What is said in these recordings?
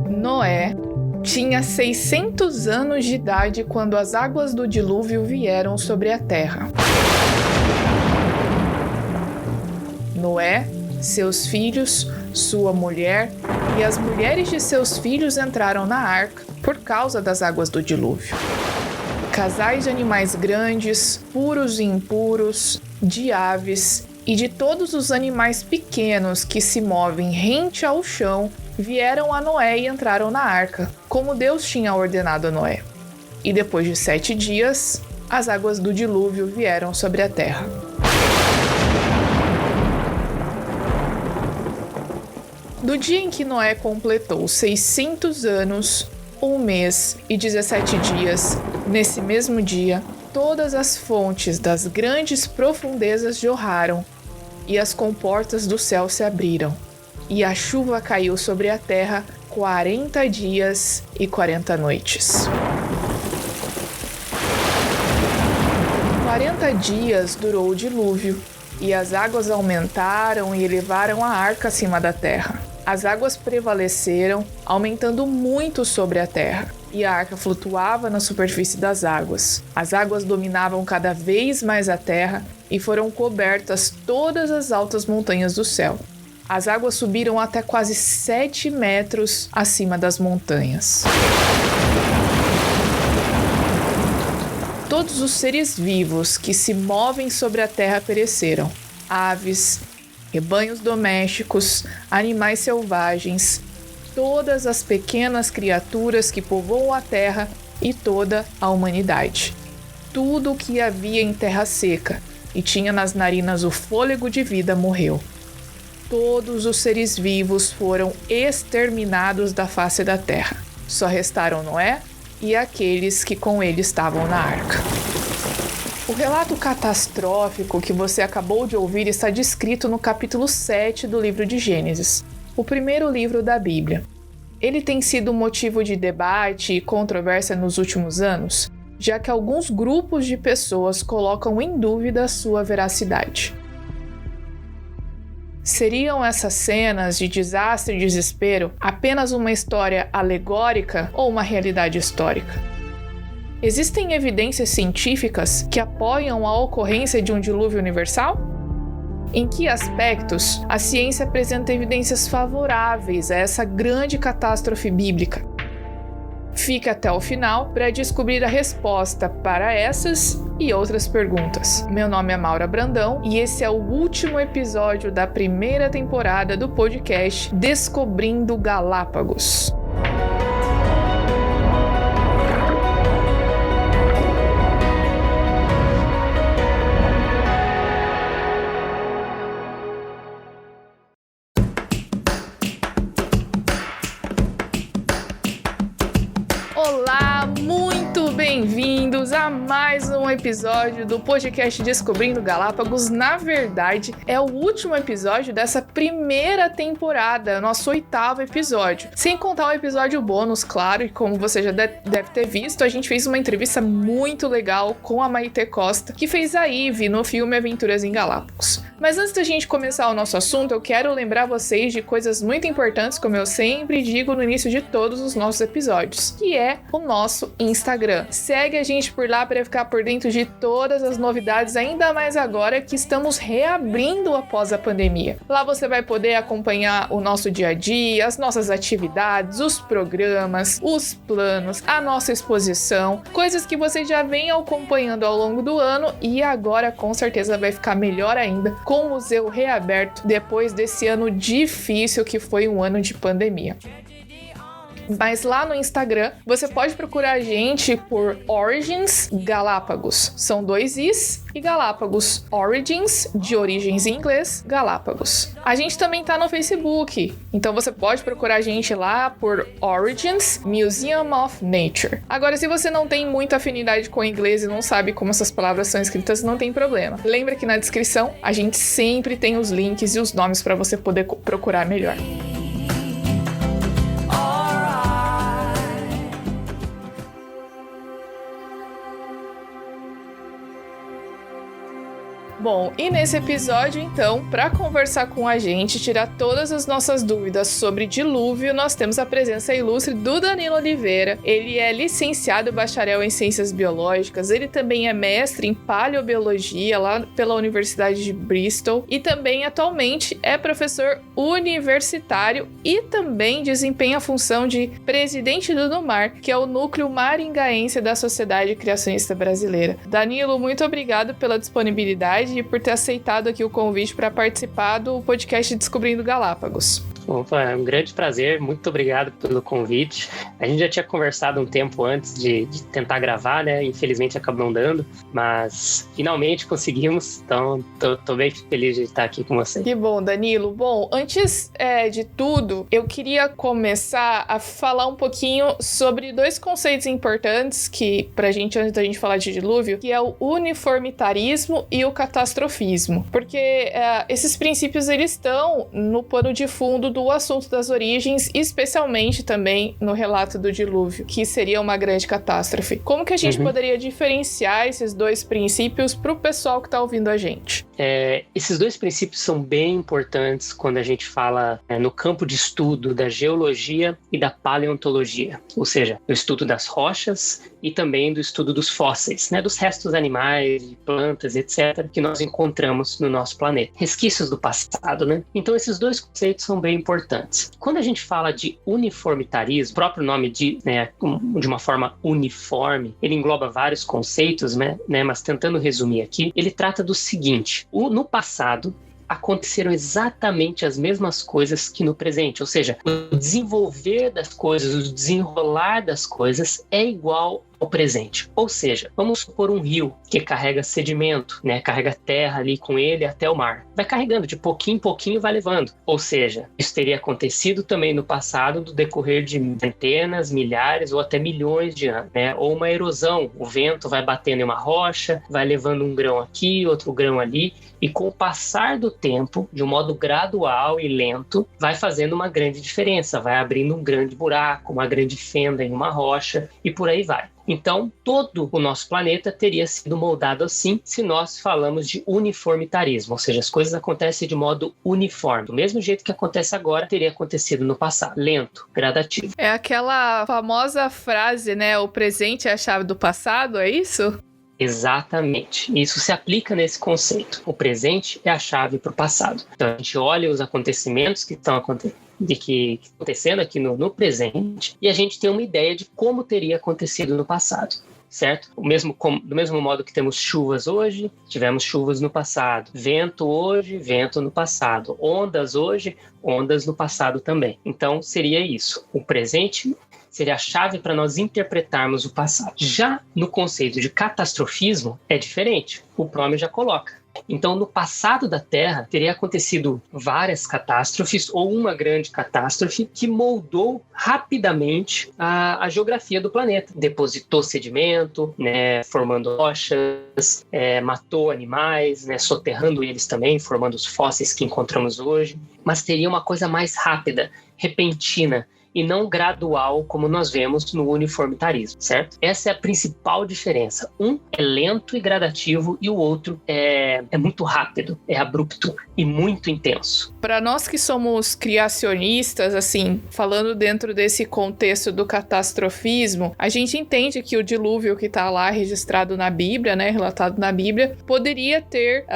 Noé tinha 600 anos de idade quando as águas do dilúvio vieram sobre a terra. Noé, seus filhos, sua mulher e as mulheres de seus filhos entraram na arca por causa das águas do dilúvio. Casais de animais grandes, puros e impuros, de aves e de todos os animais pequenos que se movem rente ao chão vieram a Noé e entraram na arca, como Deus tinha ordenado a Noé. E depois de 7 dias, as águas do dilúvio vieram sobre a terra. Do dia em que Noé completou 600 anos, 1 mês e 17 dias, nesse mesmo dia, todas as fontes das grandes profundezas jorraram, e as comportas do céu se abriram, e a chuva caiu sobre a terra 40 dias e 40 noites. 40 dias durou o dilúvio, e as águas aumentaram e elevaram a arca acima da terra. As águas prevaleceram, aumentando muito sobre a terra, e a arca flutuava na superfície das águas. As águas dominavam cada vez mais a terra e foram cobertas todas as altas montanhas do céu. As águas subiram até quase 7 metros acima das montanhas. Todos os seres vivos que se movem sobre a terra pereceram: aves, rebanhos domésticos, animais selvagens, todas as pequenas criaturas que povoam a terra e toda a humanidade. Tudo o que havia em terra seca e tinha nas narinas o fôlego de vida morreu. Todos os seres vivos foram exterminados da face da terra. Só restaram Noé e aqueles que com ele estavam na arca. O relato catastrófico que você acabou de ouvir está descrito no capítulo 7 do livro de Gênesis, o primeiro livro da Bíblia. Ele tem sido motivo de debate e controvérsia nos últimos anos, já que alguns grupos de pessoas colocam em dúvida sua veracidade. Seriam essas cenas de desastre e desespero apenas uma história alegórica ou uma realidade histórica? Existem evidências científicas que apoiam a ocorrência de um dilúvio universal? Em que aspectos a ciência apresenta evidências favoráveis a essa grande catástrofe bíblica? Fique até o final para descobrir a resposta para essas e outras perguntas. Meu nome é Maura Brandão e esse é o último episódio da primeira temporada do podcast Descobrindo Galápagos. Olá, muito bem-vindos a mais um episódio do podcast Descobrindo Galápagos. Na verdade, é o último episódio dessa primeira temporada, nosso 8º episódio. Sem contar o episódio bônus, claro, e como você já deve ter visto, a gente fez uma entrevista muito legal com a Maitê Costa, que fez a Ivy no filme Aventuras em Galápagos. Mas antes da gente começar o nosso assunto, eu quero lembrar vocês de coisas muito importantes, como eu sempre digo no início de todos os nossos episódios, que é o nosso Instagram. Segue a gente por lá para ficar por dentro de todas as novidades, ainda mais agora que estamos reabrindo após a pandemia. Lá você vai poder acompanhar o nosso dia a dia, as nossas atividades, os programas, os planos, a nossa exposição, coisas que você já vem acompanhando ao longo do ano e agora com certeza vai ficar melhor ainda com o museu reaberto depois desse ano difícil que foi um ano de pandemia. Mas lá no Instagram, você pode procurar a gente por Origins Galápagos. São 2 Is e Galápagos. Origins, de origens em inglês, Galápagos. A gente também tá no Facebook, então você pode procurar a gente lá por Origins Museum of Nature. Agora, se você não tem muita afinidade com o inglês e não sabe como essas palavras são escritas, não tem problema. Lembra que na descrição a gente sempre tem os links e os nomes para você poder procurar melhor. Bom, e nesse episódio, então, para conversar com a gente, tirar todas as nossas dúvidas sobre dilúvio, nós temos a presença ilustre do Danilo Oliveira. Ele é licenciado e bacharel em Ciências Biológicas, ele também é mestre em Paleobiologia lá pela Universidade de Bristol e também atualmente é professor universitário e também desempenha a função de presidente do NUMAR, que é o Núcleo Maringaense da Sociedade Criacionista Brasileira. Danilo, muito obrigado pela disponibilidade e por ter aceitado aqui o convite para participar do podcast Descobrindo Galápagos. Opa, é um grande prazer, muito obrigado pelo convite. A gente já tinha conversado um tempo antes de tentar gravar, né? Infelizmente acabou não dando, mas finalmente conseguimos, então tô bem feliz de estar aqui com você. Que bom, Danilo. Bom, antes de tudo, eu queria começar a falar um pouquinho sobre dois conceitos importantes que, pra gente, antes da gente falar de dilúvio, que é o uniformitarismo e o catastrofismo, porque esses princípios, eles estão no pano de fundo do assunto das origens, especialmente também no relato do dilúvio, que seria uma grande catástrofe. Como que a gente poderia diferenciar esses dois princípios para o pessoal que está ouvindo a gente? Esses dois princípios são bem importantes quando a gente fala no campo de estudo da geologia e da paleontologia, ou seja, do estudo das rochas e também do estudo dos fósseis, né, dos restos animais, de plantas, etc., que nós encontramos no nosso planeta. Resquícios do passado, né? Então esses dois conceitos são bem importantes. Quando a gente fala de uniformitarismo, o próprio nome de uma forma uniforme, ele engloba vários conceitos, né? Mas tentando resumir aqui, ele trata do seguinte: no passado, aconteceram exatamente as mesmas coisas que no presente, ou seja, o desenvolver das coisas, o desenrolar das coisas é igual ao presente. Ou seja, vamos supor um rio que carrega sedimento, né? Carrega terra ali com ele até o mar. Vai carregando, de pouquinho em pouquinho vai levando. Ou seja, isso teria acontecido também no passado, do decorrer de centenas, milhares ou até milhões de anos, né? Ou uma erosão, o vento vai batendo em uma rocha, vai levando um grão aqui, outro grão ali, e com o passar do tempo, de um modo gradual e lento, vai fazendo uma grande diferença, vai abrindo um grande buraco, uma grande fenda em uma rocha e por aí vai. Então, todo o nosso planeta teria sido moldado assim se nós falamos de uniformitarismo, ou seja, as coisas acontecem de modo uniforme. Do mesmo jeito que acontece agora, teria acontecido no passado. Lento, gradativo. É aquela famosa frase, né? O presente é a chave do passado, é isso? Exatamente. Isso se aplica nesse conceito. O presente é a chave para o passado. Então, a gente olha os acontecimentos que estão acontecendo aqui no presente e a gente tem uma ideia de como teria acontecido no passado, certo? Do mesmo modo que temos chuvas hoje, tivemos chuvas no passado. Vento hoje, vento no passado. Ondas hoje, ondas no passado também. Então, seria isso. O presente seria a chave para nós interpretarmos o passado. Já no conceito de catastrofismo, é diferente. O nome já coloca. Então, no passado da Terra, teria acontecido várias catástrofes ou uma grande catástrofe que moldou rapidamente a geografia do planeta. Depositou sedimento, né, formando rochas, matou animais, né, soterrando eles também, formando os fósseis que encontramos hoje. Mas teria uma coisa mais rápida, repentina, e não gradual, como nós vemos no uniformitarismo, certo? Essa é a principal diferença. Um é lento e gradativo e o outro é muito rápido, é abrupto e muito intenso. Para nós que somos criacionistas, assim, falando dentro desse contexto do catastrofismo, a gente entende que o dilúvio que está lá registrado na Bíblia, né, relatado na Bíblia, poderia ter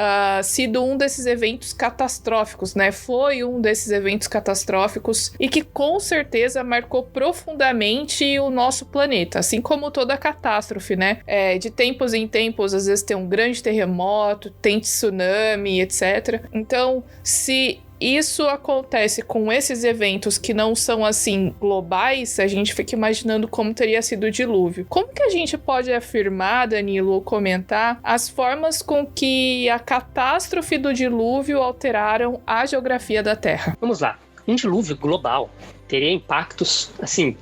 sido um desses eventos catastróficos, né? Foi um desses eventos catastróficos e que com certeza marcou profundamente o nosso planeta, assim como toda catástrofe, né? De tempos em tempos, às vezes tem um grande terremoto, tem tsunami, etc. Então, se isso acontece com esses eventos que não são assim globais, a gente fica imaginando como teria sido o dilúvio. Como que a gente pode afirmar, Danilo, ou comentar as formas com que a catástrofe do dilúvio alteraram a geografia da Terra? Vamos lá. Um dilúvio global teria impactos, assim,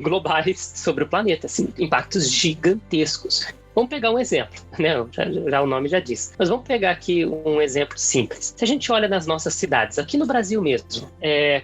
globais sobre o planeta, assim, impactos gigantescos. Vamos pegar um exemplo, né? Já o nome já diz. Mas vamos pegar aqui um exemplo simples. Se a gente olha nas nossas cidades, aqui no Brasil mesmo,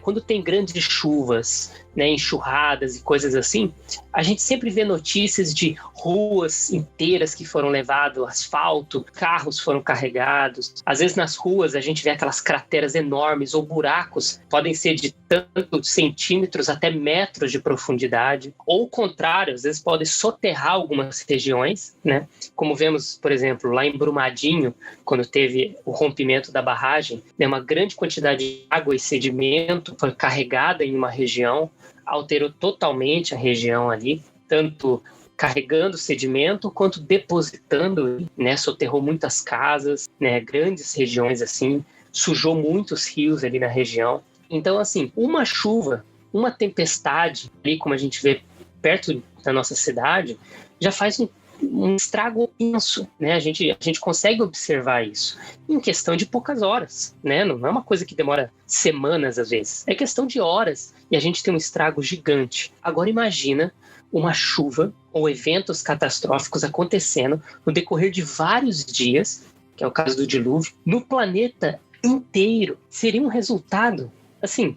quando tem grandes chuvas, né, enxurradas e coisas assim, a gente sempre vê notícias de ruas inteiras que foram levadas ao asfalto, carros foram carregados. Às vezes nas ruas a gente vê aquelas crateras enormes ou buracos, podem ser de tantos centímetros até metros de profundidade, ou o contrário, às vezes podem soterrar algumas regiões, né? Como vemos, por exemplo, lá em Brumadinho, quando teve o rompimento da barragem, né, uma grande quantidade de água e sedimento foi carregada em uma região, alterou totalmente a região ali, tanto carregando sedimento quanto depositando, né, soterrou muitas casas, né, grandes regiões assim, sujou muitos rios ali na região. Então, assim, uma chuva, uma tempestade, ali como a gente vê perto da nossa cidade, já faz um estrago imenso, né? A gente consegue observar isso em questão de poucas horas, né? Não é uma coisa que demora semanas às vezes, é questão de horas e a gente tem um estrago gigante. Agora imagina uma chuva ou eventos catastróficos acontecendo no decorrer de vários dias, que é o caso do dilúvio, no planeta inteiro. Seria um resultado, assim,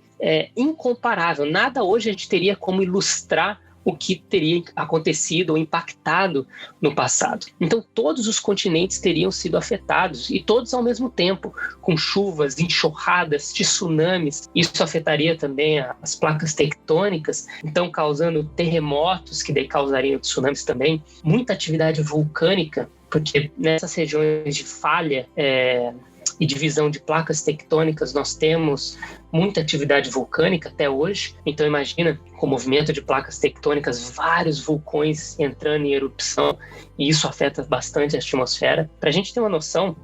incomparável. Nada hoje a gente teria como ilustrar o que teria acontecido ou impactado no passado. Então, todos os continentes teriam sido afetados, e todos ao mesmo tempo, com chuvas, enxurradas, tsunamis. Isso afetaria também as placas tectônicas, então causando terremotos, que daí causariam tsunamis também. Muita atividade vulcânica, porque nessas regiões de falha e divisão de placas tectônicas nós temos muita atividade vulcânica até hoje. Então imagina, com o movimento de placas tectônicas, vários vulcões entrando em erupção, e isso afeta bastante a atmosfera. Para a gente ter uma noção,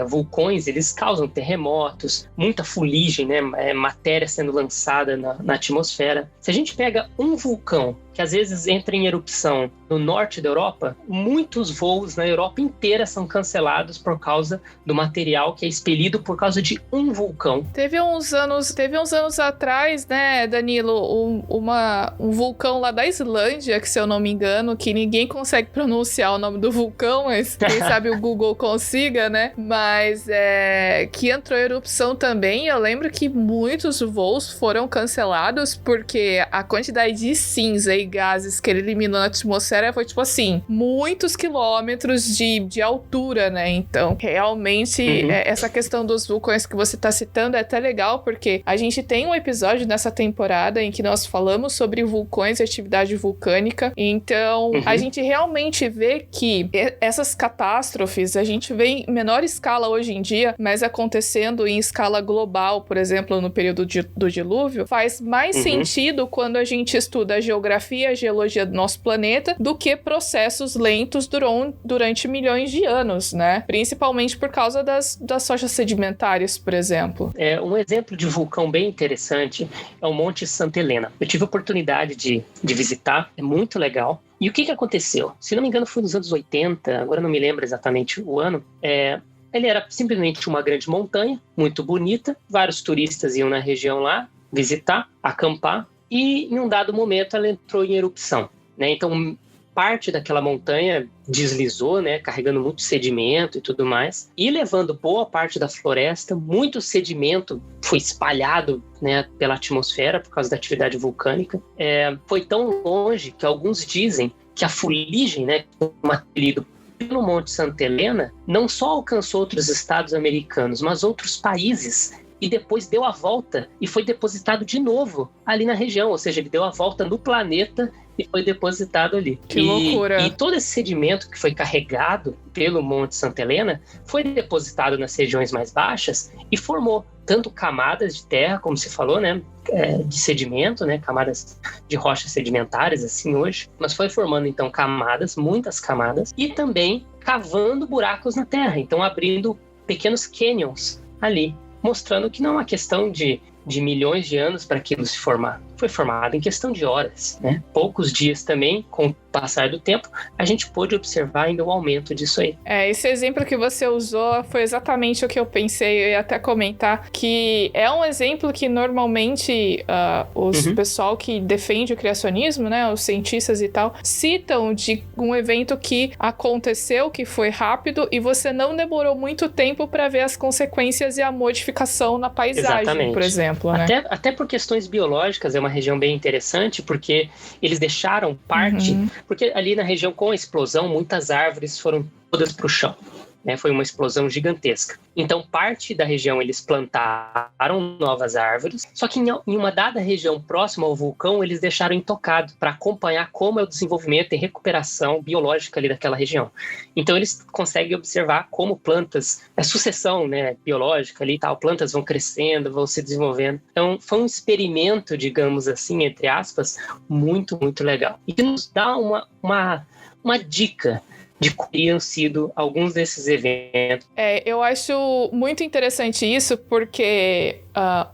vulcões, eles causam terremotos, muita fuligem, né, matéria sendo lançada na atmosfera. Se a gente pega um vulcão que às vezes entra em erupção no norte da Europa, muitos voos na Europa inteira são cancelados por causa do material que é expelido por causa de um vulcão. Teve uns anos atrás, né, Danilo, um vulcão lá da Islândia, que se eu não me engano, que ninguém consegue pronunciar o nome do vulcão, mas quem sabe o Google consiga, né? Mas que entrou em erupção também. Eu lembro que muitos voos foram cancelados porque a quantidade de cinza e gases que ele eliminou na atmosfera foi, tipo assim, muitos quilômetros de altura, né? Então, realmente, essa questão dos vulcões que você tá citando é até legal, porque a gente tem um episódio nessa temporada em que nós falamos sobre vulcões e atividade vulcânica. Então, a gente realmente vê que essas catástrofes, a gente vê em menor escala hoje em dia, mas acontecendo em escala global, por exemplo, no período do dilúvio, faz mais sentido quando a gente estuda a geografia e a geologia do nosso planeta do que processos lentos durante milhões de anos, né? Principalmente por causa das rochas sedimentares, por exemplo. Um exemplo de vulcão bem interessante é o Monte Santa Helena. Eu tive a oportunidade de visitar, é muito legal. E o que aconteceu? Se não me engano, foi nos anos 80, agora não me lembro exatamente o ano. Ele era simplesmente uma grande montanha, muito bonita. Vários turistas iam na região lá visitar, acampar. E em um dado momento ela entrou em erupção, né? Então parte daquela montanha deslizou, né, carregando muito sedimento e tudo mais, e levando boa parte da floresta. Muito sedimento foi espalhado, né, pela atmosfera por causa da atividade vulcânica. Foi tão longe que alguns dizem que a fuligem, né, um apelido pelo Monte Santa Helena, não só alcançou outros estados americanos, mas outros países, e depois deu a volta e foi depositado de novo ali na região, ou seja, ele deu a volta no planeta e foi depositado ali. Que loucura! E todo esse sedimento que foi carregado pelo Monte Santa Helena foi depositado nas regiões mais baixas e formou tanto camadas de terra, como se falou, né, de sedimento, né, camadas de rochas sedimentares, assim, hoje, mas foi formando, então, camadas, muitas camadas, e também cavando buracos na terra, então abrindo pequenos canyons ali, mostrando que não é uma questão de milhões de anos para aquilo se formar. Foi formado em questão de horas, né? Poucos dias também, com o passar do tempo, a gente pôde observar ainda um aumento disso aí. Esse exemplo que você usou foi exatamente o que eu pensei. Eu ia até comentar que é um exemplo que normalmente os pessoal que defende o criacionismo, né, os cientistas e tal, citam de um evento que aconteceu, que foi rápido, e você não demorou muito tempo para ver as consequências e a modificação na paisagem, por exemplo. Né? Até por questões biológicas, é uma região bem interessante, porque eles deixaram parte, porque ali na região com a explosão, muitas árvores foram todas para o chão. Né, foi uma explosão gigantesca. Então, parte da região eles plantaram novas árvores, só que em uma dada região próxima ao vulcão, eles deixaram intocado para acompanhar como é o desenvolvimento e recuperação biológica ali daquela região. Então, eles conseguem observar como plantas, sucessão, né, biológica ali e tal, plantas vão crescendo, vão se desenvolvendo. Então, foi um experimento, digamos assim, entre aspas, muito, muito legal. E que nos dá uma dica de como teriam sido alguns desses eventos. Eu acho muito interessante isso, porque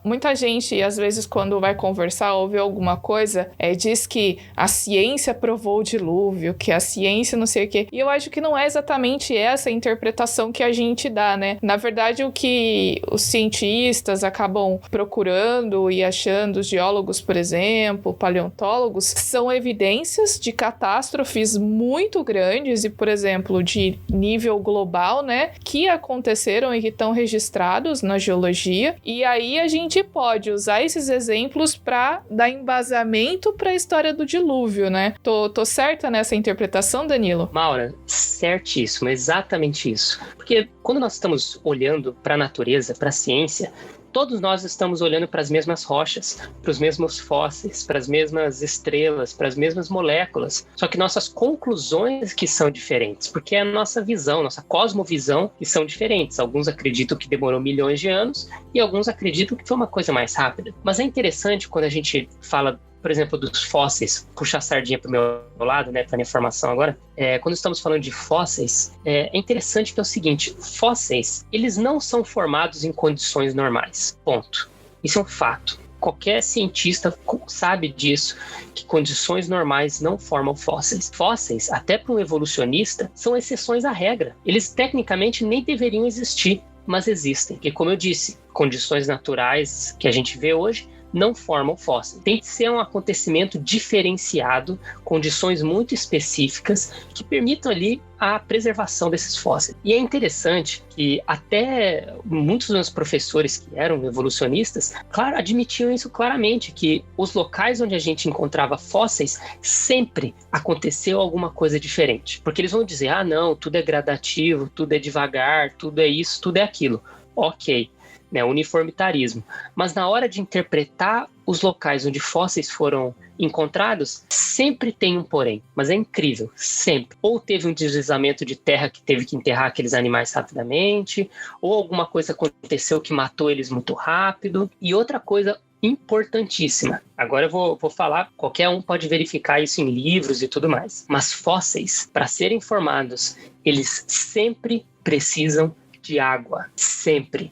muita gente, às vezes, quando vai conversar, ouve alguma coisa, diz que a ciência provou o dilúvio, que a ciência não sei o quê. E eu acho que não é exatamente essa interpretação que a gente dá, né? Na verdade, o que os cientistas acabam procurando e achando, os geólogos, por exemplo, paleontólogos, são evidências de catástrofes muito grandes e, por exemplo, de nível global, né, que aconteceram e que estão registrados na geologia, e aí a gente pode usar esses exemplos para dar embasamento para a história do dilúvio, né? Tô certa nessa interpretação, Danilo? Maura, certíssimo, exatamente isso. Porque quando nós estamos olhando para a natureza, para a ciência, todos nós estamos olhando para as mesmas rochas, para os mesmos fósseis, para as mesmas estrelas, para as mesmas moléculas. Só que nossas conclusões que são diferentes, porque é a nossa visão, nossa cosmovisão que são diferentes. Alguns acreditam que demorou milhões de anos e alguns acreditam que foi uma coisa mais rápida. Mas é interessante quando a gente fala, por exemplo, dos fósseis, puxar a sardinha para o meu lado, né, para a minha formação agora, quando estamos falando de fósseis, é interessante que é o seguinte, fósseis, eles não são formados em condições normais, ponto. Isso é um fato. Qualquer cientista sabe disso, que condições normais não formam fósseis. Fósseis, até para um evolucionista, são exceções à regra. Eles tecnicamente nem deveriam existir, mas existem. Porque, como eu disse, condições naturais que a gente vê hoje não formam fósseis. Tem que ser um acontecimento diferenciado, condições muito específicas que permitam ali a preservação desses fósseis. E é interessante que até muitos dos meus professores que eram evolucionistas, claro, admitiam isso claramente, que os locais onde a gente encontrava fósseis sempre aconteceu alguma coisa diferente. Porque eles vão dizer, não, tudo é gradativo, tudo é devagar, tudo é isso, tudo é aquilo. Ok. Né, uniformitarismo. Mas na hora de interpretar os locais onde fósseis foram encontrados, sempre tem um porém. Mas é incrível, sempre. Ou teve um deslizamento de terra que teve que enterrar aqueles animais rapidamente, ou alguma coisa aconteceu que matou eles muito rápido. E outra coisa importantíssima. Agora eu vou falar, qualquer um pode verificar isso em livros e tudo mais. Mas fósseis, para serem formados, eles sempre precisam de água. Sempre.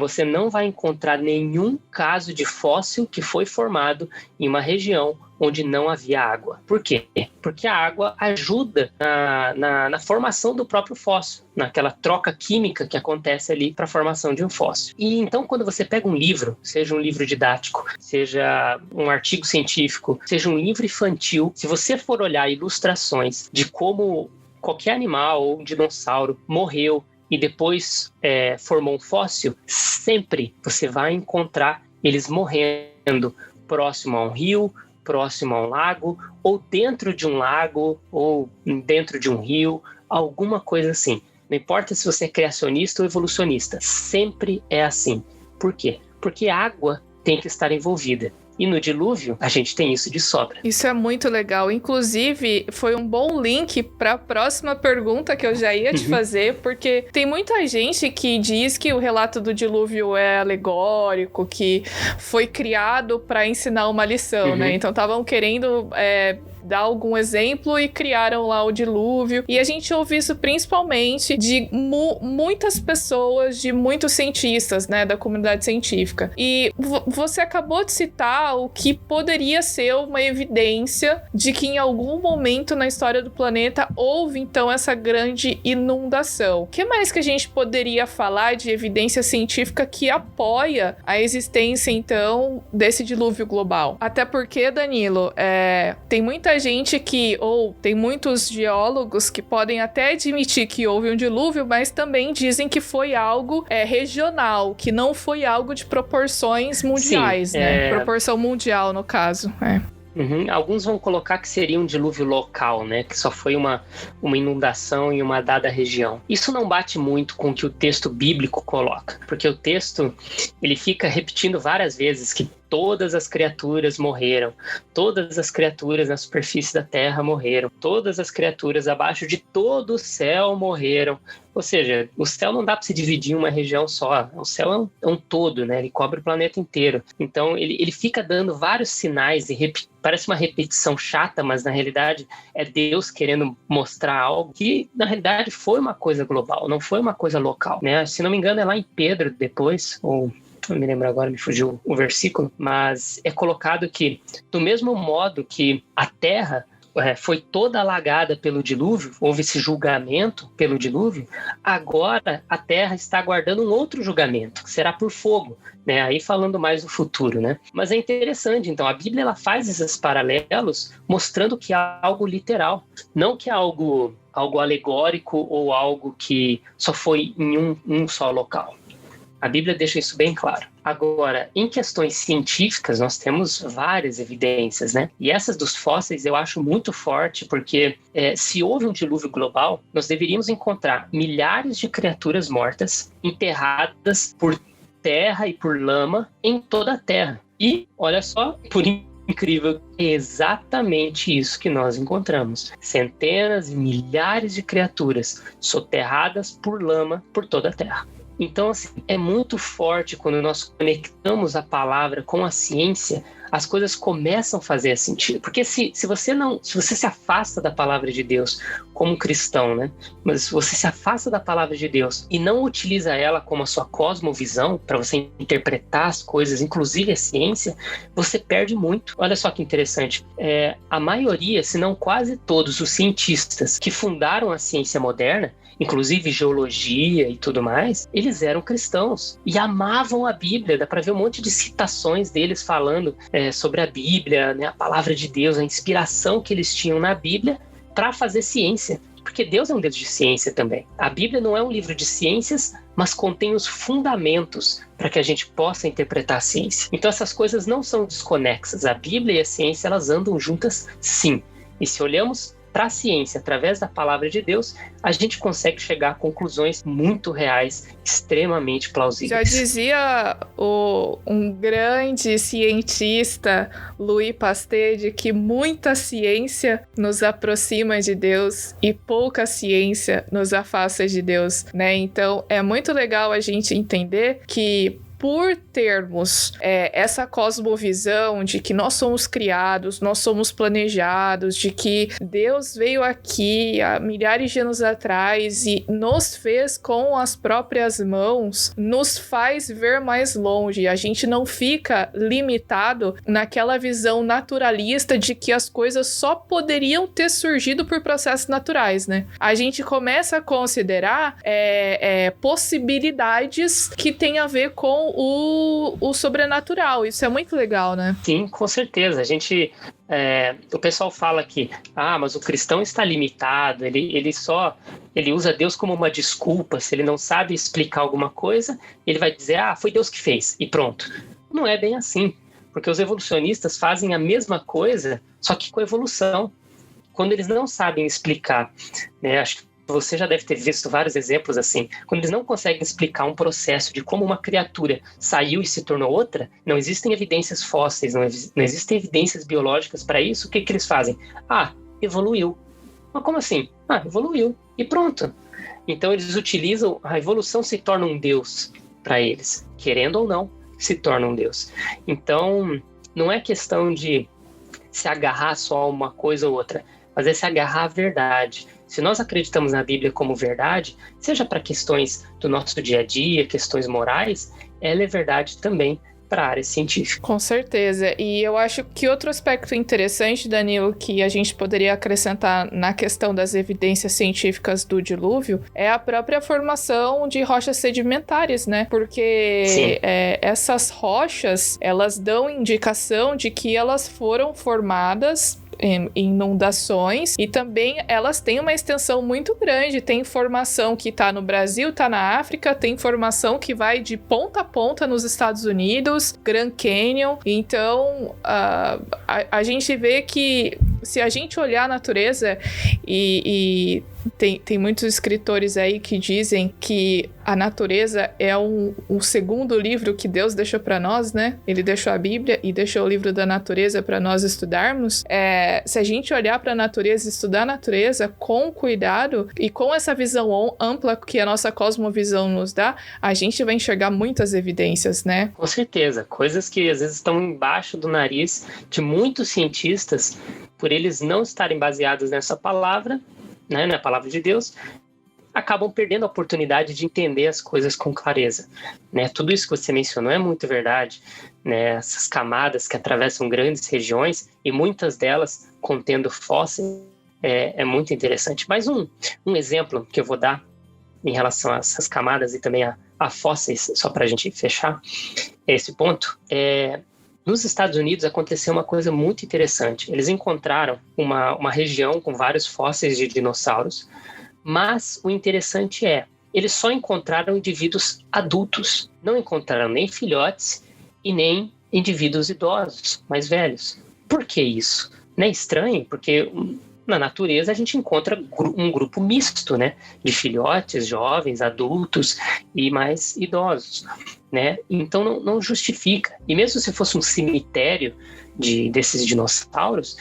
Você não vai encontrar nenhum caso de fóssil que foi formado em uma região onde não havia água. Por quê? Porque a água ajuda na formação do próprio fóssil, naquela troca química que acontece ali para a formação de um fóssil. E então, quando você pega um livro, seja um livro didático, seja um artigo científico, seja um livro infantil, se você for olhar ilustrações de como qualquer animal ou um dinossauro morreu e depois formou um fóssil, sempre você vai encontrar eles morrendo próximo a um rio, próximo a um lago, ou dentro de um lago, ou dentro de um rio, alguma coisa assim. Não importa se você é criacionista ou evolucionista, sempre é assim. Por quê? Porque a água tem que estar envolvida. E no dilúvio, a gente tem isso de sobra. Isso é muito legal. Inclusive, foi um bom link para a próxima pergunta que eu já ia te fazer, porque tem muita gente que diz que o relato do dilúvio é alegórico, que foi criado para ensinar uma lição, né? Então, estavam querendo dar algum exemplo e criaram lá o dilúvio. E a gente ouve isso principalmente de muitas pessoas, de muitos cientistas, né, da comunidade científica. E você acabou de citar o que poderia ser uma evidência de que em algum momento na história do planeta houve, então, essa grande inundação. O que mais que a gente poderia falar de evidência científica que apoia a existência, então, desse dilúvio global? Até porque, Danilo, tem muita muita gente tem muitos geólogos que podem até admitir que houve um dilúvio, mas também dizem que foi algo regional, que não foi algo de proporções mundiais, né? Proporção mundial, no caso. Uhum. Alguns vão colocar que seria um dilúvio local, né? Que só foi uma inundação em uma dada região. Isso não bate muito com o que o texto bíblico coloca, porque o texto ele fica repetindo várias vezes que todas as criaturas morreram, todas as criaturas na superfície da terra morreram, todas as criaturas abaixo de todo o céu morreram. Ou seja, o céu não dá para se dividir em uma região só. O céu é um todo, né? Ele cobre o planeta inteiro. Então, ele fica dando vários sinais e parece uma repetição chata, mas na realidade é Deus querendo mostrar algo que na realidade foi uma coisa global, não foi uma coisa local, né? Se não me engano, é lá em Pedro depois, ou não me lembro agora, me fugiu o versículo, mas é colocado que do mesmo modo que a terra foi toda alagada pelo dilúvio, houve esse julgamento pelo dilúvio, agora a terra está aguardando um outro julgamento, que será por fogo, né? Aí falando mais do futuro, né? Mas é interessante, então, a Bíblia ela faz esses paralelos mostrando que é algo literal, não que é algo alegórico ou algo que só foi em um só local. A Bíblia deixa isso bem claro. Agora, em questões científicas, nós temos várias evidências, né? E essas dos fósseis eu acho muito forte, porque se houve um dilúvio global, nós deveríamos encontrar milhares de criaturas mortas, enterradas por terra e por lama em toda a Terra. E, olha só, por incrível, é exatamente isso que nós encontramos. Centenas e milhares de criaturas soterradas por lama por toda a Terra. Então, assim, é muito forte quando nós conectamos a palavra com a ciência, as coisas começam a fazer sentido. Porque se você se afasta da palavra de Deus como cristão, né? Mas se você se afasta da palavra de Deus e não utiliza ela como a sua cosmovisão para você interpretar as coisas, inclusive a ciência, você perde muito. Olha só que interessante. A maioria, se não quase todos os cientistas que fundaram a ciência moderna, inclusive geologia e tudo mais, eles eram cristãos e amavam a Bíblia. Dá para ver um monte de citações deles falando sobre a Bíblia, né, a palavra de Deus, a inspiração que eles tinham na Bíblia para fazer ciência. Porque Deus é um Deus de ciência também. A Bíblia não é um livro de ciências, mas contém os fundamentos para que a gente possa interpretar a ciência. Então essas coisas não são desconexas. A Bíblia e a ciência, elas andam juntas, sim. E se olhamos para a ciência, através da palavra de Deus, a gente consegue chegar a conclusões muito reais, extremamente plausíveis. Já dizia um grande cientista, Louis Pasteur, de que muita ciência nos aproxima de Deus e pouca ciência nos afasta de Deus, né? Então, é muito legal a gente entender que por termos essa cosmovisão de que nós somos criados, nós somos planejados, de que Deus veio aqui há milhares de anos atrás e nos fez com as próprias mãos, nos faz ver mais longe. A gente não fica limitado naquela visão naturalista de que as coisas só poderiam ter surgido por processos naturais, né? A gente começa a considerar possibilidades que têm a ver com o sobrenatural. Isso é muito legal, né? Sim, com certeza. O pessoal fala que mas o cristão está limitado, ele usa Deus como uma desculpa. Se ele não sabe explicar alguma coisa, ele vai dizer, foi Deus que fez, e pronto. Não é bem assim, porque os evolucionistas fazem a mesma coisa, só que com evolução. Quando eles não sabem explicar, né, acho que você já deve ter visto vários exemplos assim. Quando eles não conseguem explicar um processo de como uma criatura saiu e se tornou outra, não existem evidências fósseis, não existem evidências biológicas para isso, o que eles fazem? Evoluiu. Mas como assim? Evoluiu. E pronto. Então eles utilizam, a evolução se torna um Deus para eles. Querendo ou não, se torna um Deus. Então, não é questão de se agarrar só a uma coisa ou outra, mas é se agarrar à verdade. Se nós acreditamos na Bíblia como verdade, seja para questões do nosso dia a dia, questões morais, ela é verdade também para a área científica. Com certeza. E eu acho que outro aspecto interessante, Danilo, que a gente poderia acrescentar na questão das evidências científicas do dilúvio é a própria formação de rochas sedimentares, né? Porque essas rochas, elas dão indicação de que elas foram formadas inundações, e também elas têm uma extensão muito grande. Tem informação que está no Brasil, está na África, tem informação que vai de ponta a ponta nos Estados Unidos, Grand Canyon. Então a gente vê que se a gente olhar a natureza e tem muitos escritores aí que dizem que a natureza é um segundo livro que Deus deixou para nós, né? Ele deixou a Bíblia e deixou o livro da natureza para nós estudarmos. Se a gente olhar para a natureza, estudar a natureza com cuidado e com essa visão ampla que a nossa cosmovisão nos dá, a gente vai enxergar muitas evidências, né? Com certeza. Coisas que às vezes estão embaixo do nariz de muitos cientistas, por eles não estarem baseados nessa palavra, né, na palavra de Deus, acabam perdendo a oportunidade de entender as coisas com clareza, né? Tudo isso que você mencionou é muito verdade, né? Essas camadas que atravessam grandes regiões e muitas delas contendo fósseis é muito interessante. Mas um exemplo que eu vou dar em relação a essas camadas e também a fósseis, só para a gente fechar esse ponto, nos Estados Unidos aconteceu uma coisa muito interessante. Eles encontraram uma região com vários fósseis de dinossauros, mas o interessante eles só encontraram indivíduos adultos. Não encontraram nem filhotes e nem indivíduos idosos, mais velhos. Por que isso? Não é estranho? Porque na natureza a gente encontra um grupo misto, né? De filhotes, jovens, adultos e mais idosos, né? Então não justifica. E mesmo se fosse um cemitério desses dinossauros,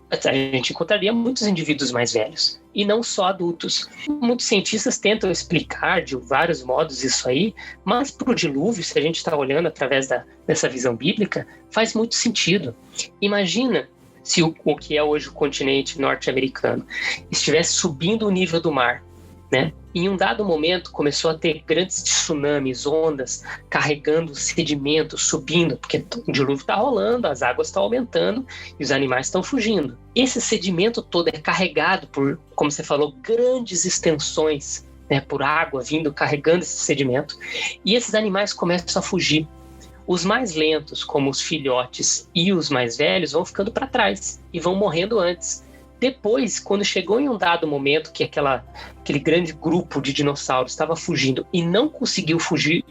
a gente encontraria muitos indivíduos mais velhos e não só adultos. Muitos cientistas tentam explicar de vários modos isso aí, mas para o dilúvio, se a gente está olhando através dessa visão bíblica, faz muito sentido. Imagina se o que é hoje o continente norte-americano estivesse subindo o nível do mar, né? Em um dado momento começou a ter grandes tsunamis, ondas, carregando sedimento, subindo, porque o dilúvio está rolando, as águas estão aumentando e os animais estão fugindo. Esse sedimento todo é carregado por, como você falou, grandes extensões, né, por água vindo, carregando esse sedimento, e esses animais começam a fugir. Os mais lentos, como os filhotes e os mais velhos, vão ficando para trás e vão morrendo antes. Depois, quando chegou em um dado momento que aquele grande grupo de dinossauros estava fugindo e não conseguiu fugir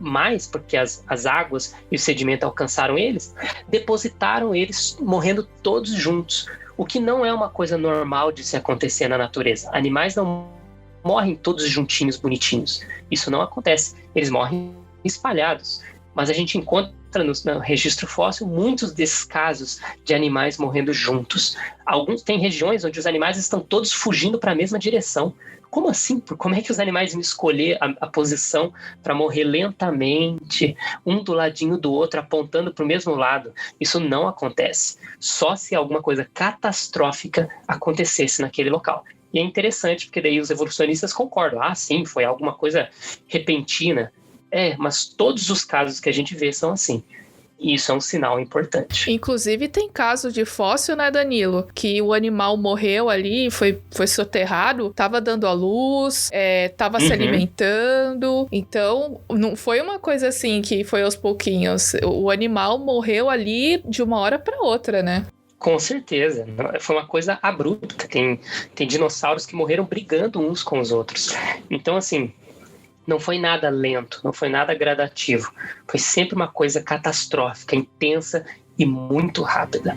mais, porque as águas e o sedimento alcançaram eles, depositaram eles morrendo todos juntos, o que não é uma coisa normal de se acontecer na natureza. Animais não morrem todos juntinhos, bonitinhos. Isso não acontece. Eles morrem espalhados. Mas a gente encontra no registro fóssil muitos desses casos de animais morrendo juntos. Tem regiões onde os animais estão todos fugindo para a mesma direção. Como assim? Como é que os animais vão escolher a posição para morrer lentamente, um do ladinho do outro, apontando para o mesmo lado? Isso não acontece. Só se alguma coisa catastrófica acontecesse naquele local. E é interessante, porque daí os evolucionistas concordam. Sim, foi alguma coisa repentina. Mas todos os casos que a gente vê são assim. E isso é um sinal importante. Inclusive tem caso de fóssil, né, Danilo? Que o animal morreu ali, foi soterrado, tava dando à luz, tava se alimentando. Então, não foi uma coisa assim que foi aos pouquinhos. O animal morreu ali de uma hora para outra, né? Com certeza. Foi uma coisa abrupta. Tem dinossauros que morreram brigando uns com os outros. Então, assim, não foi nada lento, não foi nada gradativo. Foi sempre uma coisa catastrófica, intensa e muito rápida.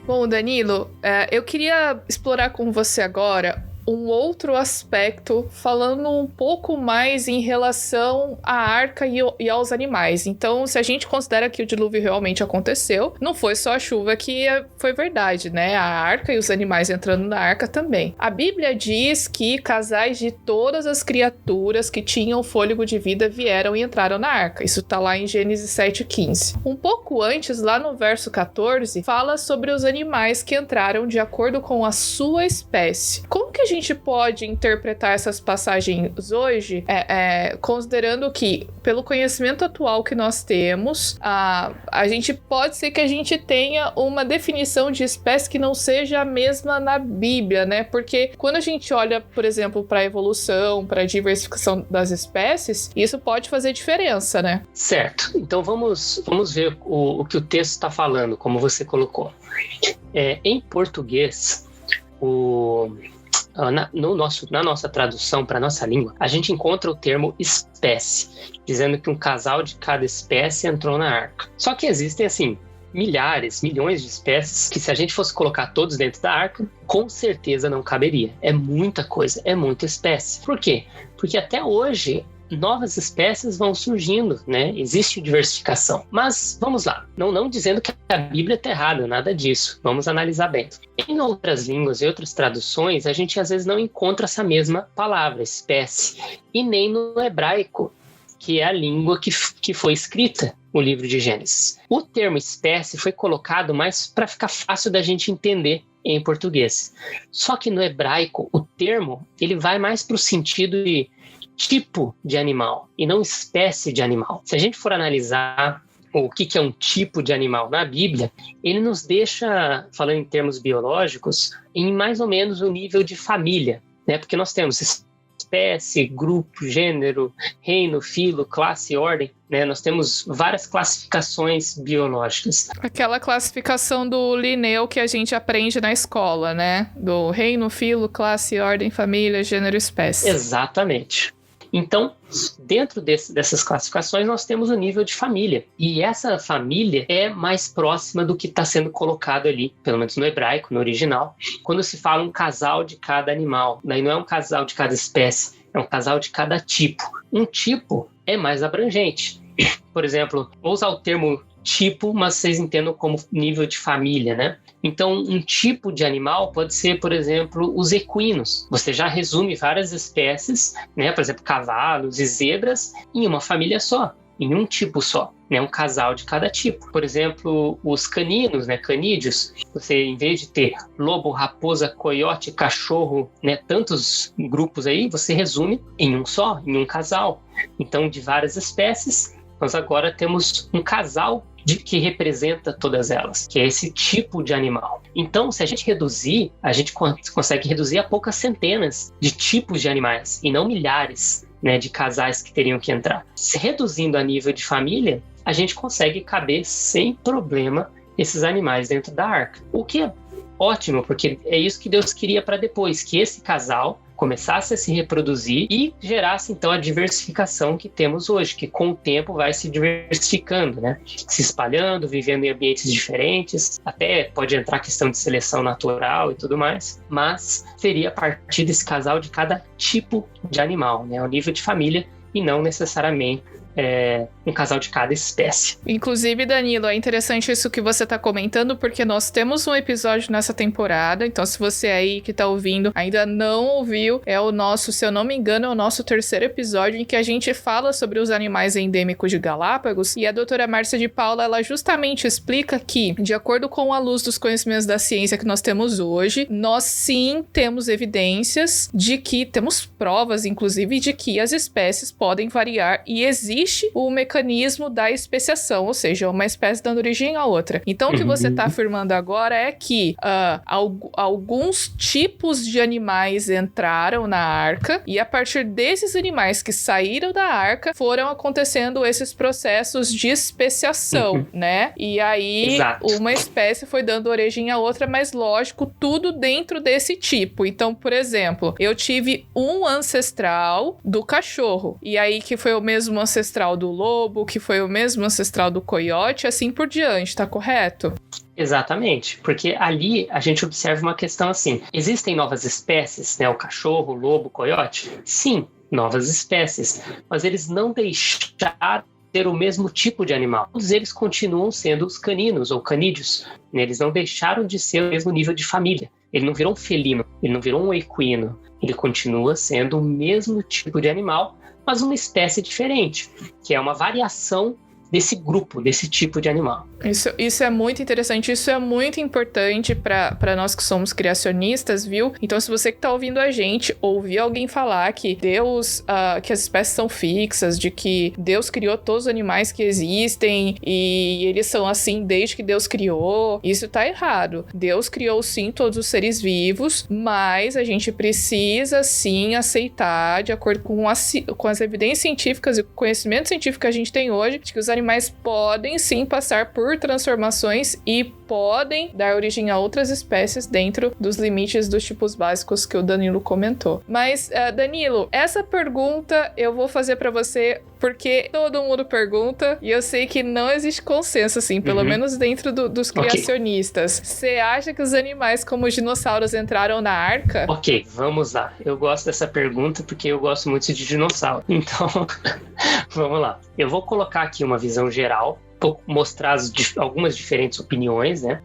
Bom, Danilo, eu queria explorar com você agora um outro aspecto, falando um pouco mais em relação à arca e aos animais. Então, se a gente considera que o dilúvio realmente aconteceu, não foi só a chuva que foi verdade, né? A arca e os animais entrando na arca também. A Bíblia diz que casais de todas as criaturas que tinham fôlego de vida vieram e entraram na arca. Isso tá lá em Gênesis 7:15. Um pouco antes, lá no verso 14, fala sobre os animais que entraram de acordo com a sua espécie. Como que a gente pode interpretar essas passagens hoje, considerando que, pelo conhecimento atual que nós temos, a gente pode ser que a gente tenha uma definição de espécie que não seja a mesma na Bíblia, né? Porque quando a gente olha, por exemplo, para a evolução, para a diversificação das espécies, isso pode fazer diferença, né? Certo. Então vamos ver o que o texto está falando, como você colocou. Em português, na nossa tradução para a nossa língua, a gente encontra o termo espécie, dizendo que um casal de cada espécie entrou na arca. Só que existem, assim, milhares, milhões de espécies que, se a gente fosse colocar todos dentro da arca, com certeza não caberia. É muita coisa, é muita espécie. Por quê? Porque até hoje novas espécies vão surgindo, né? Existe diversificação. Mas vamos lá, não dizendo que a Bíblia está errada, nada disso. Vamos analisar bem. Em outras línguas e outras traduções, a gente às vezes não encontra essa mesma palavra, espécie, e nem no hebraico, que é a língua que foi escrita o livro de Gênesis. O termo espécie foi colocado mais para ficar fácil da gente entender em português. Só que no hebraico, o termo ele vai mais para o sentido de tipo de animal e não espécie de animal. Se a gente for analisar o que é um tipo de animal na Bíblia, ele nos deixa, falando em termos biológicos, em mais ou menos o nível de família, né? Porque nós temos espécie, grupo, gênero, reino, filo, classe, ordem, né? Nós temos várias classificações biológicas. Aquela classificação do Linneu que a gente aprende na escola, né? Do reino, filo, classe, ordem, família, gênero, espécie. Exatamente. Então, dentro dessas classificações, nós temos o nível de família. E essa família é mais próxima do que está sendo colocado ali, pelo menos no hebraico, no original, quando se fala um casal de cada animal. Daí não é um casal de cada espécie, é um casal de cada tipo. Um tipo é mais abrangente. Por exemplo, vou usar o termo tipo, mas vocês entendam como nível de família, né? Então, um tipo de animal pode ser, por exemplo, os equinos. Você já resume várias espécies, né? Por exemplo, cavalos e zebras em uma família só, em um tipo só, né? Um casal de cada tipo. Por exemplo, os caninos, né? Canídeos. Você, em vez de ter lobo, raposa, coiote, cachorro, né? Tantos grupos aí, você resume em um só, em um casal. Então, de várias espécies, nós agora temos um casal que representa todas elas, que é esse tipo de animal. Então, se a gente reduzir, a gente consegue reduzir a poucas centenas de tipos de animais, e não milhares, né, de casais que teriam que entrar. Se reduzindo a nível de família, a gente consegue caber sem problema esses animais dentro da arca. O que é ótimo, porque é isso que Deus queria para depois, que esse casal começasse a se reproduzir e gerasse, então, a diversificação que temos hoje, que com o tempo vai se diversificando, né? Se espalhando, vivendo em ambientes diferentes, até pode entrar a questão de seleção natural e tudo mais, mas seria a partir desse casal de cada tipo de animal, né? O nível de família e não necessariamente um casal de cada espécie. Inclusive, Danilo, é interessante isso que você está comentando, porque nós temos um episódio nessa temporada, então se você aí que está ouvindo ainda não ouviu, é o nosso, se eu não me engano, é o nosso terceiro episódio em que a gente fala sobre os animais endêmicos de Galápagos, e a doutora Márcia de Paula, ela justamente explica que, de acordo com a luz dos conhecimentos da ciência que nós temos hoje, nós sim temos evidências de que, temos provas, inclusive, de que as espécies podem variar e existe o mecanismo da especiação, ou seja, uma espécie dando origem à outra. Então, o que você está afirmando agora é que alguns tipos de animais entraram na arca e a partir desses animais que saíram da arca foram acontecendo esses processos de especiação, né? E aí, uma espécie foi dando origem à outra, mas lógico, tudo dentro desse tipo. Então, por exemplo, eu tive um ancestral do cachorro, e aí que foi o mesmo ancestral do lobo, que foi o mesmo ancestral do coiote, assim por diante, tá correto? Exatamente, porque ali a gente observa uma questão assim, existem novas espécies, né, o cachorro, o lobo, o coiote? Sim, novas espécies, mas eles não deixaram ter o mesmo tipo de animal. Todos eles continuam sendo os caninos ou canídeos, né? Eles não deixaram de ser o mesmo nível de família. Ele não virou um felino, ele não virou um equino, ele continua sendo o mesmo tipo de animal, mas uma espécie diferente, que é uma variação desse grupo, desse tipo de animal. Isso é muito interessante, isso é muito importante para nós que somos criacionistas, viu? Então, se você que tá ouvindo a gente, ouvir alguém falar que Deus, que as espécies são fixas, de que Deus criou todos os animais que existem e eles são assim desde que Deus criou, isso tá errado. Deus criou sim todos os seres vivos, mas a gente precisa sim aceitar, de acordo com as evidências científicas e o conhecimento científico que a gente tem hoje, de que os animais podem sim passar por transformações e podem dar origem a outras espécies dentro dos limites dos tipos básicos que o Danilo comentou. Mas, Danilo, essa pergunta eu vou fazer pra você porque todo mundo pergunta e eu sei que não existe consenso, assim, pelo menos dentro dos criacionistas. Você acha que os animais como os dinossauros entraram na arca? Ok, vamos lá. Eu gosto dessa pergunta porque eu gosto muito de dinossauro. Então, vamos lá. Eu vou colocar aqui uma visão geral, mostrar algumas diferentes opiniões, né?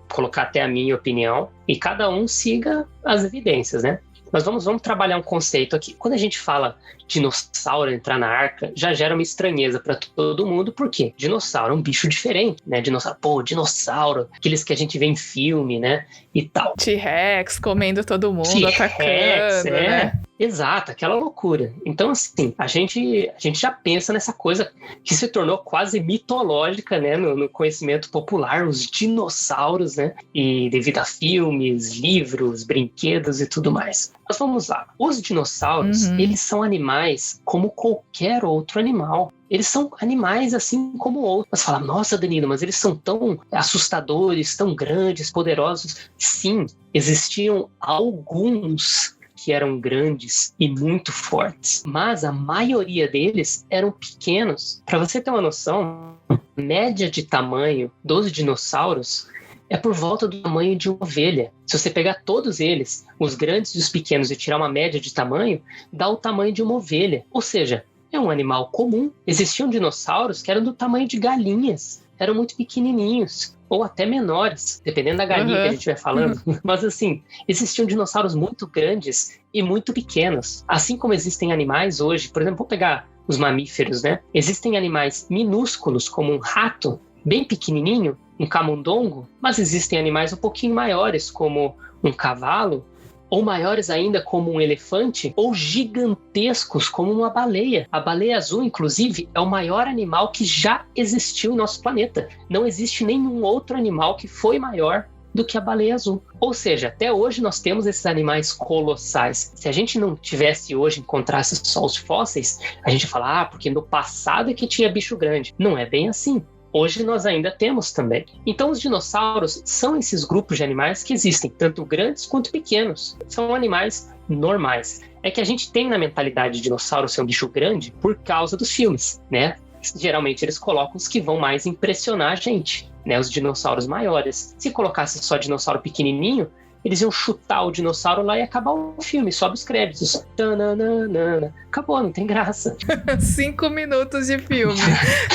Colocar até a minha opinião e cada um siga as evidências, né? Mas vamos trabalhar um conceito aqui. Quando a gente fala dinossauro entrar na arca, já gera uma estranheza para todo mundo. Por quê? Dinossauro é um bicho diferente, né? Dinossauro, aqueles que a gente vê em filme, né? E tal. T-Rex comendo todo mundo, atacando, né? Exato, aquela loucura. Então, assim, a gente já pensa nessa coisa que se tornou quase mitológica, né, no conhecimento popular, os dinossauros, né, e devido a filmes, livros, brinquedos e tudo mais. Mas vamos lá. Os dinossauros, eles são animais como qualquer outro animal. Eles são animais assim como outros. Mas fala, nossa, Danilo, mas eles são tão assustadores, tão grandes, poderosos. Sim, existiam alguns que eram grandes e muito fortes, mas a maioria deles eram pequenos. Para você ter uma noção, a média de tamanho dos dinossauros é por volta do tamanho de uma ovelha. Se você pegar todos eles, os grandes e os pequenos, e tirar uma média de tamanho, dá o tamanho de uma ovelha. Ou seja, é um animal comum. Existiam dinossauros que eram do tamanho de galinhas, eram muito pequenininhos, ou até menores, dependendo da galinha que a gente estiver falando. Mas assim, existiam dinossauros muito grandes e muito pequenos. Assim como existem animais hoje, por exemplo, vou pegar os mamíferos, né? Existem animais minúsculos, como um rato, bem pequenininho, um camundongo, mas existem animais um pouquinho maiores, como um cavalo, ou maiores ainda como um elefante, ou gigantescos como uma baleia. A baleia azul, inclusive, é o maior animal que já existiu no nosso planeta. Não existe nenhum outro animal que foi maior do que a baleia azul. Ou seja, até hoje nós temos esses animais colossais. Se a gente não tivesse hoje, encontrasse só os fósseis, a gente fala, porque no passado é que tinha bicho grande. Não é bem assim. Hoje nós ainda temos também. Então os dinossauros são esses grupos de animais que existem, tanto grandes quanto pequenos. São animais normais. É que a gente tem na mentalidade de dinossauro ser um bicho grande por causa dos filmes, né? Geralmente eles colocam os que vão mais impressionar a gente, né? Os dinossauros maiores. Se colocasse só dinossauro pequenininho, eles iam chutar o dinossauro lá e acabar o filme, sobe os créditos. Tananana. Acabou, não tem graça. 5 minutos de filme.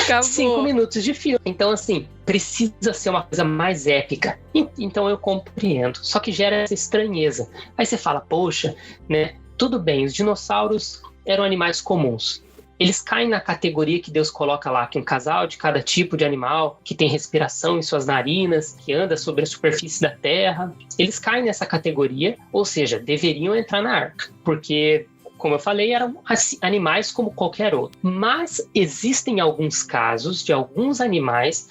Acabou. 5 minutos de filme. Então, assim, precisa ser uma coisa mais épica. Então eu compreendo. Só que gera essa estranheza. Aí você fala, poxa, né? Tudo bem, os dinossauros eram animais comuns. Eles caem na categoria que Deus coloca lá, que um casal de cada tipo de animal, que tem respiração em suas narinas, que anda sobre a superfície da terra. Eles caem nessa categoria, ou seja, deveriam entrar na arca, porque, como eu falei, eram animais como qualquer outro. Mas existem alguns casos de alguns animais,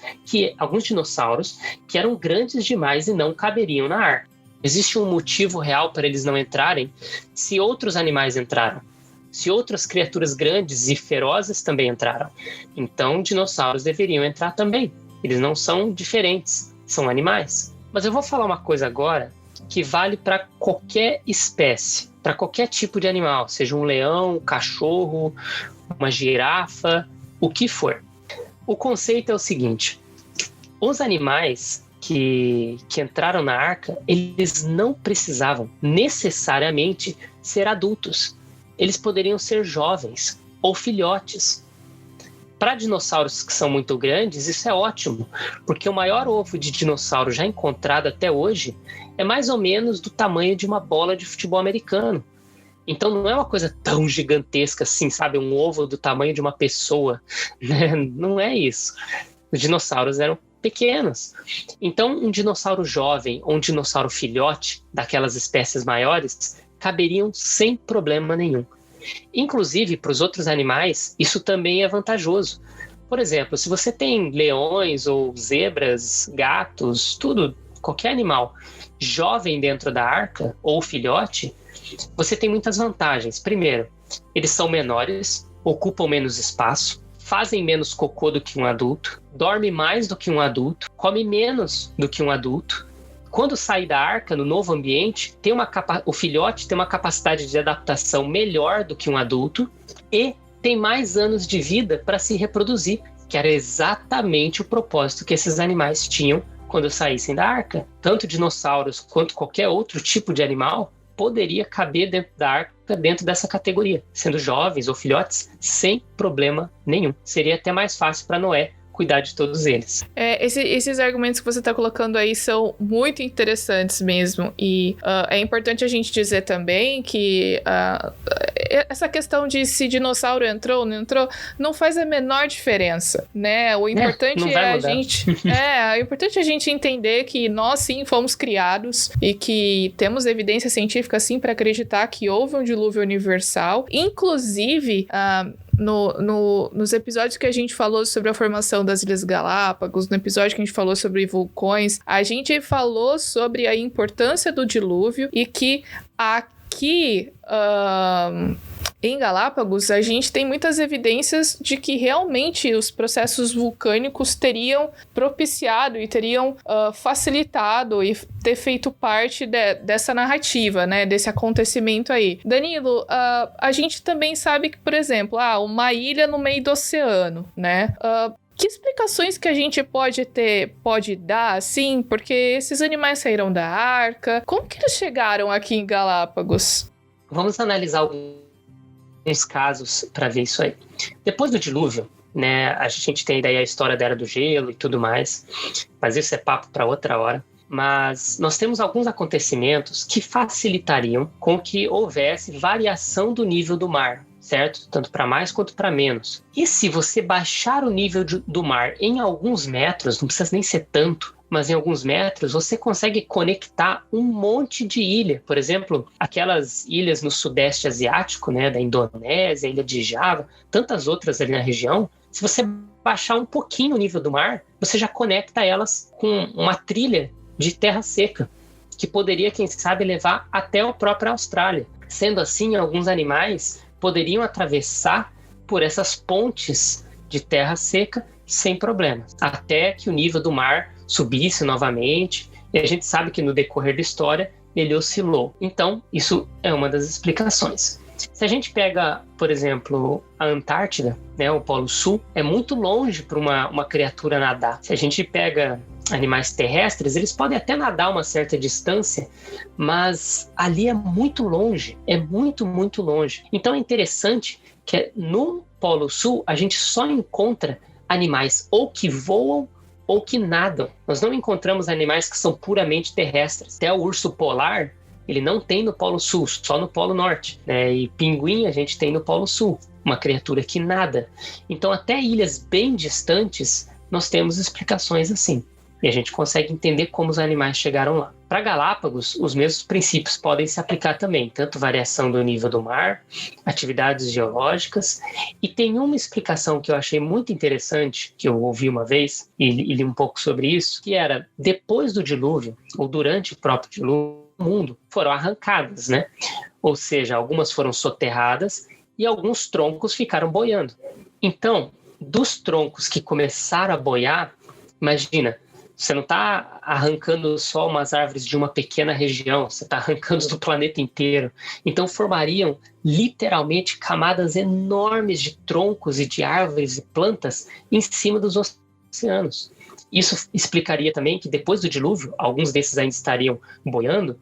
alguns dinossauros, que eram grandes demais e não caberiam na arca. Existe um motivo real para eles não entrarem se outros animais entraram. Se outras criaturas grandes e ferozes também entraram. Então, dinossauros deveriam entrar também. Eles não são diferentes, são animais. Mas eu vou falar uma coisa agora que vale para qualquer espécie, para qualquer tipo de animal, seja um leão, um cachorro, uma girafa, o que for. O conceito é o seguinte: os animais que entraram na arca, eles não precisavam necessariamente ser adultos. Eles poderiam ser jovens ou filhotes. Para dinossauros que são muito grandes, isso é ótimo, porque o maior ovo de dinossauro já encontrado até hoje é mais ou menos do tamanho de uma bola de futebol americano. Então não é uma coisa tão gigantesca assim, sabe? Um ovo do tamanho de uma pessoa, né? Não é isso. Os dinossauros eram pequenos. Então um dinossauro jovem ou um dinossauro filhote daquelas espécies maiores caberiam sem problema nenhum. Inclusive, para os outros animais, isso também é vantajoso. Por exemplo, se você tem leões ou zebras, gatos, tudo, qualquer animal jovem dentro da arca ou filhote, você tem muitas vantagens. Primeiro, eles são menores, ocupam menos espaço, fazem menos cocô do que um adulto, dorme mais do que um adulto, come menos do que um adulto. Quando sai da arca, no novo ambiente, o filhote tem uma capacidade de adaptação melhor do que um adulto e tem mais anos de vida para se reproduzir, que era exatamente o propósito que esses animais tinham quando saíssem da arca. Tanto dinossauros quanto qualquer outro tipo de animal poderia caber dentro da arca, dentro dessa categoria, sendo jovens ou filhotes, sem problema nenhum. Seria até mais fácil para Noé cuidar de todos eles. Esses argumentos que você está colocando aí são muito interessantes mesmo, e é importante a gente dizer também que essa questão de se dinossauro entrou ou não entrou, não faz a menor diferença, né? O importante o importante é a gente entender que nós sim fomos criados e que temos evidência científica sim para acreditar que houve um dilúvio universal, inclusive nos episódios que a gente falou sobre a formação das Ilhas Galápagos, no episódio que a gente falou sobre vulcões, a gente falou sobre a importância do dilúvio e que aqui em Galápagos a gente tem muitas evidências de que realmente os processos vulcânicos teriam propiciado e teriam facilitado e ter feito parte dessa narrativa, né, desse acontecimento aí. Danilo, a gente também sabe que, por exemplo, uma ilha no meio do oceano, né? Que explicações que a gente pode dar, assim, porque esses animais saíram da arca? Como que eles chegaram aqui em Galápagos? Vamos analisar alguns casos para ver isso aí. Depois do dilúvio, né, a gente tem daí a história da Era do Gelo e tudo mais, mas isso é papo para outra hora. Mas nós temos alguns acontecimentos que facilitariam com que houvesse variação do nível do mar, certo? Tanto para mais quanto para menos. E se você baixar o nível do mar em alguns metros, não precisa nem ser tanto, mas em alguns metros, você consegue conectar um monte de ilha. Por exemplo, aquelas ilhas no Sudeste Asiático, né, da Indonésia, Ilha de Java, tantas outras ali na região, se você baixar um pouquinho o nível do mar, você já conecta elas com uma trilha de terra seca, que poderia, quem sabe, levar até a própria Austrália. Sendo assim, alguns animais poderiam atravessar por essas pontes de terra seca sem problemas, até que o nível do mar subisse novamente, e a gente sabe que no decorrer da história ele oscilou. Então, isso é uma das explicações. Se a gente pega, por exemplo, a Antártida, né, o Polo Sul, é muito longe para uma criatura nadar. Se a gente pega animais terrestres, eles podem até nadar uma certa distância, mas ali é muito longe, é muito, muito longe. Então é interessante que no Polo Sul a gente só encontra animais ou que voam ou que nadam. Nós não encontramos animais que são puramente terrestres. Até o urso polar, ele não tem no Polo Sul, só no Polo Norte, né? E pinguim a gente tem no Polo Sul, uma criatura que nada. Então até ilhas bem distantes nós temos explicações assim. E a gente consegue entender como os animais chegaram lá. Para Galápagos, os mesmos princípios podem se aplicar também, tanto variação do nível do mar, atividades geológicas, e tem uma explicação que eu achei muito interessante, que eu ouvi uma vez, e li um pouco sobre isso, que era, depois do dilúvio, ou durante o próprio dilúvio, o mundo foram arrancadas, né? Ou seja, algumas foram soterradas e alguns troncos ficaram boiando. Então, dos troncos que começaram a boiar, imagina, você não está arrancando só umas árvores de uma pequena região, você está arrancando do planeta inteiro. Então formariam literalmente camadas enormes de troncos e de árvores e plantas em cima dos oceanos. Isso explicaria também que depois do dilúvio, alguns desses ainda estariam boiando,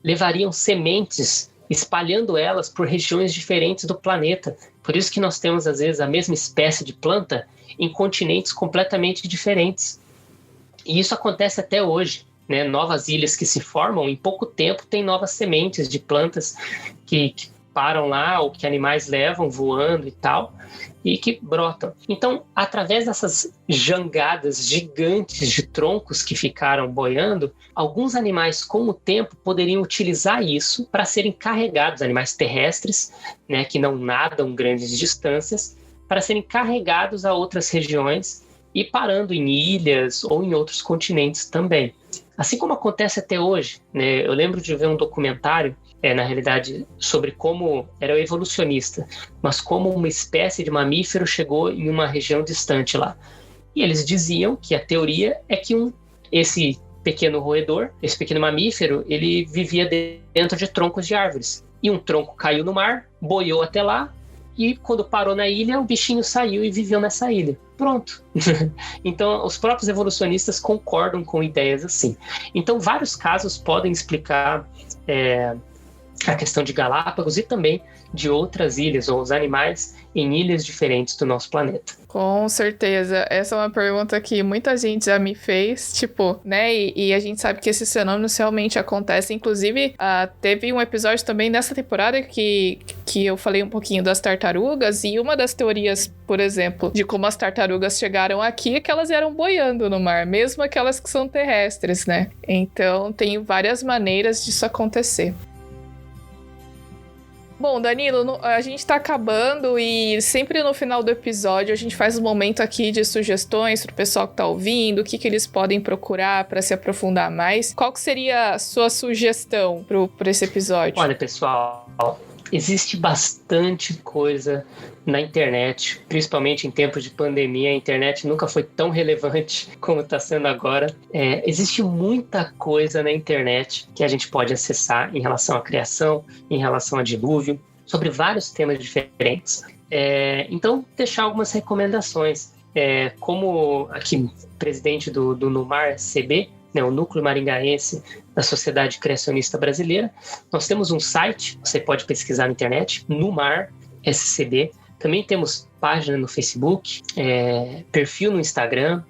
levariam sementes, espalhando elas por regiões diferentes do planeta. Por isso que nós temos às vezes a mesma espécie de planta em continentes completamente diferentes. E isso acontece até hoje, né? Novas ilhas que se formam, em pouco tempo tem novas sementes de plantas que param lá ou que animais levam voando e tal, e que brotam. Então, através dessas jangadas gigantes de troncos que ficaram boiando, alguns animais, com o tempo, poderiam utilizar isso para serem carregados, animais terrestres, né, que não nadam grandes distâncias, para serem carregados a outras regiões e parando em ilhas ou em outros continentes também. Assim como acontece até hoje, né? Eu lembro de ver um documentário, na realidade, sobre como era evolucionista, mas como uma espécie de mamífero chegou em uma região distante lá. E eles diziam que a teoria é que esse pequeno roedor, esse pequeno mamífero, ele vivia dentro de troncos de árvores. E um tronco caiu no mar, boiou até lá, e quando parou na ilha, o bichinho saiu e viveu nessa ilha. Pronto. Então, os próprios evolucionistas concordam com ideias assim. Então, vários casos podem explicar a questão de Galápagos e também de outras ilhas, ou os animais em ilhas diferentes do nosso planeta. Com certeza. Essa é uma pergunta que muita gente já me fez, tipo, né? E a gente sabe que esses fenômenos realmente acontecem. Inclusive, teve um episódio também nessa temporada que eu falei um pouquinho das tartarugas, e uma das teorias, por exemplo, de como as tartarugas chegaram aqui é que elas eram boiando no mar, mesmo aquelas que são terrestres, né? Então, tem várias maneiras disso acontecer. Bom, Danilo, a gente tá acabando e sempre no final do episódio a gente faz um momento aqui de sugestões pro pessoal que tá ouvindo, o que eles podem procurar para se aprofundar mais. Qual que seria a sua sugestão pra esse episódio? Olha, pessoal, existe bastante coisa na internet, principalmente em tempos de pandemia. A internet nunca foi tão relevante como está sendo agora. Existe muita coisa na internet que a gente pode acessar em relação à criação, em relação a dilúvio, sobre vários temas diferentes. Então, deixar algumas recomendações. Como aqui, presidente do NUMAR CB, né, o Núcleo Maringaense da Sociedade Criacionista Brasileira, nós temos um site, você pode pesquisar na internet, NUMAR SCB. Também temos página no Facebook, perfil no Instagram,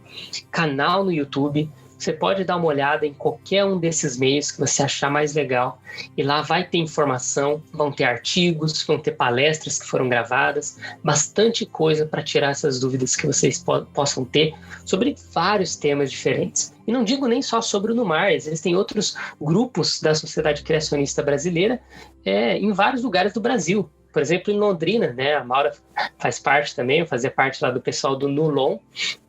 canal no YouTube. Você pode dar uma olhada em qualquer um desses meios que você achar mais legal. E lá vai ter informação, vão ter artigos, vão ter palestras que foram gravadas, bastante coisa para tirar essas dúvidas que vocês possam ter sobre vários temas diferentes. E não digo nem só sobre o NUMAR, existem outros grupos da Sociedade Criacionista Brasileira em vários lugares do Brasil. Por exemplo, em Londrina, né? A Maura faz parte também, fazia parte lá do pessoal do NULON,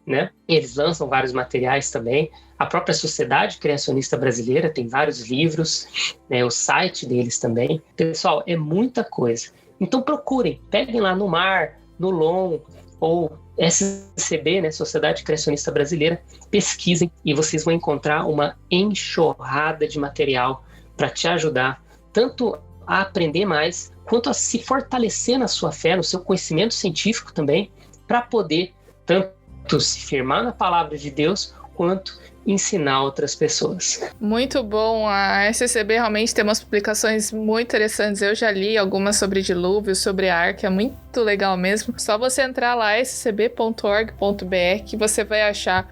né? Eles lançam vários materiais também. A própria Sociedade Criacionista Brasileira tem vários livros, né? O site deles também. Pessoal, é muita coisa. Então procurem, peguem lá NUMAR, NULON ou SCB, né? Sociedade Criacionista Brasileira, pesquisem e vocês vão encontrar uma enxurrada de material para te ajudar, tanto a aprender mais, quanto a se fortalecer na sua fé, no seu conhecimento científico também, para poder tanto se firmar na palavra de Deus, quanto ensinar outras pessoas. Muito bom, a SCB realmente tem umas publicações muito interessantes. Eu já li algumas sobre dilúvio, sobre a arca, é muito legal mesmo. Só você entrar lá, scb.org.br, que você vai achar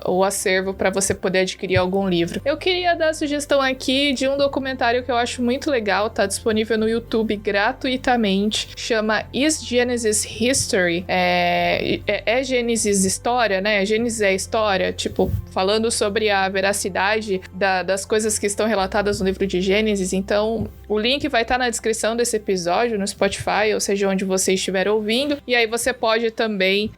o acervo para você poder adquirir algum livro. Eu queria dar a sugestão aqui de um documentário que eu acho muito legal, tá disponível no YouTube gratuitamente, chama Is Genesis History? É Gênesis História, né? Gênesis é História, tipo, falando sobre a veracidade das coisas que estão relatadas no livro de Gênesis. Então, o link vai estar na descrição desse episódio, no Spotify, ou seja, onde você estiver ouvindo. E aí você pode também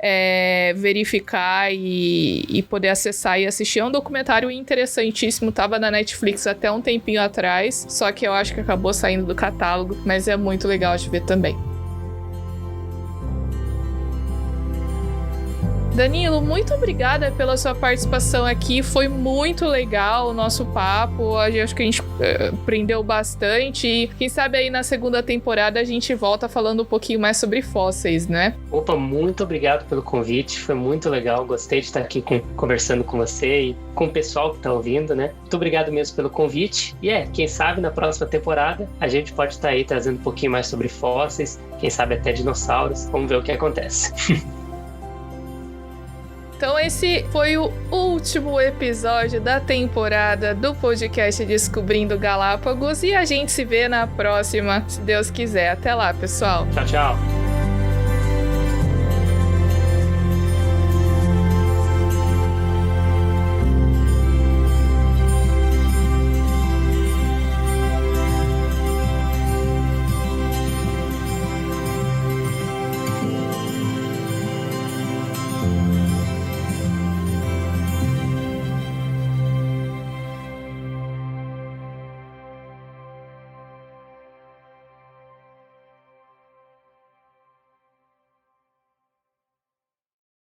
verificar e poder acessar e assistir. É um documentário interessantíssimo, tava na Netflix até um tempinho atrás, só que eu acho que acabou saindo do catálogo, mas é muito legal de ver também. Danilo, muito obrigada pela sua participação aqui, foi muito legal o nosso papo, acho que a gente aprendeu bastante e quem sabe aí na segunda temporada a gente volta falando um pouquinho mais sobre fósseis, né? Opa, muito obrigado pelo convite, foi muito legal, gostei de estar aqui conversando com você e com o pessoal que está ouvindo, né? Muito obrigado mesmo pelo convite e quem sabe na próxima temporada a gente pode estar aí trazendo um pouquinho mais sobre fósseis, quem sabe até dinossauros, vamos ver o que acontece. Então esse foi o último episódio da temporada do podcast Descobrindo Galápagos e a gente se vê na próxima, se Deus quiser. Até lá, pessoal. Tchau, tchau.